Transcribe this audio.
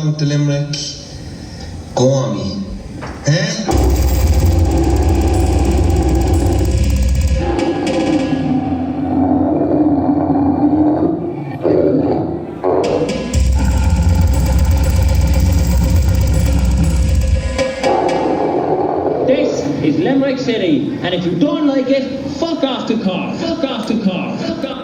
down to Limerick, go on me. Eh? This is Limerick City, and if you don't like it, fuck off to Cork. Fuck off to Cork. Fuck off.